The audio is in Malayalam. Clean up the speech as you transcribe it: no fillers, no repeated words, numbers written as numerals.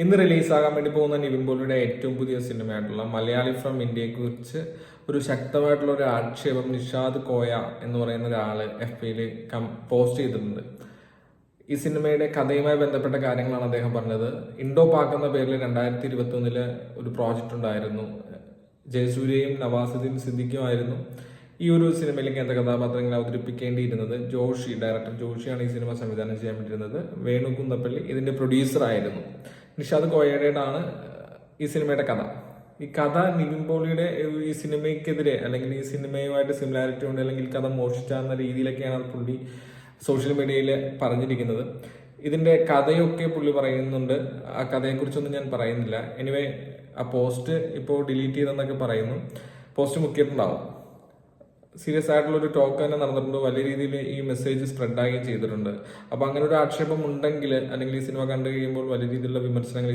ഇന്ന് റിലീസാകാൻ വേണ്ടി പോകുന്ന നിവിൻ പോളിയുടെ ഏറ്റവും പുതിയ സിനിമയായിട്ടുള്ള മലയാളി ഫ്രം ഇന്ത്യയെ കുറിച്ച് ഒരു ശക്തമായിട്ടുള്ള ഒരു ആക്ഷേപം നിഷാദ് കോയ എന്ന് പറയുന്ന ഒരാള് FB-യിൽ പോസ്റ്റ് ചെയ്തിട്ടുണ്ട്. ഈ സിനിമയുടെ കഥയുമായി ബന്ധപ്പെട്ട കാര്യങ്ങളാണ് അദ്ദേഹം പറഞ്ഞത്. ഇൻഡോ പാക് എന്ന പേരിൽ 2021 ഒരു പ്രോജക്റ്റ് ഉണ്ടായിരുന്നു. ജയസൂര്യയും നവാസുദ്ദീൻ സിദ്ദിഖുമായിരുന്നു ഈ ഒരു സിനിമയിലെ കേന്ദ്ര കഥാപാത്രങ്ങളെ അവതരിപ്പിക്കേണ്ടിയിരുന്നത്. ഡയറക്ടർ ജോഷിയാണ് ഈ സിനിമ സംവിധാനം ചെയ്യാൻ പറ്റിയിരുന്നത്. വേണു കുന്നപ്പള്ളി ഇതിന്റെ പ്രൊഡ്യൂസർ ആയിരുന്നു. നിഷാദ് കോയയുടേതാണ് ഈ സിനിമയുടെ കഥ. ഈ കഥ നിവിൻ പോളിയുടെ ഈ സിനിമയ്ക്കെതിരെ അല്ലെങ്കിൽ ഈ സിനിമയുമായിട്ട് സിമിലാരിറ്റി ഉണ്ട്, അല്ലെങ്കിൽ കഥ മോഷിച്ചാന്ന രീതിയിലൊക്കെയാണ് പുള്ളി സോഷ്യൽ മീഡിയയിൽ പറഞ്ഞിരിക്കുന്നത്. ഇതിന്റെ കഥയൊക്കെ പുള്ളി പറയുന്നുണ്ട്. ആ കഥയെക്കുറിച്ചൊന്നും ഞാൻ പറയുന്നില്ല. എനിവേ, ആ പോസ്റ്റ് ഇപ്പോൾ ഡിലീറ്റ് ചെയ്തെന്നൊക്കെ പറയുന്നു. പോസ്റ്റ് മുക്കിയിട്ടുണ്ടാവും. സീരിയസ് ആയിട്ടുള്ള ഒരു ടോക്ക് തന്നെ നടന്നിട്ടുണ്ട്. വലിയ രീതിയിൽ ഈ മെസ്സേജ് സ്പ്രെഡ് ആകുകയും ചെയ്തിട്ടുണ്ട്. അപ്പൊ അങ്ങനെ ഒരു ആക്ഷേപം ഉണ്ടെങ്കിൽ, അല്ലെങ്കിൽ ഈ സിനിമ കണ്ടു കഴിയുമ്പോൾ വലിയ രീതിയിലുള്ള വിമർശനങ്ങൾ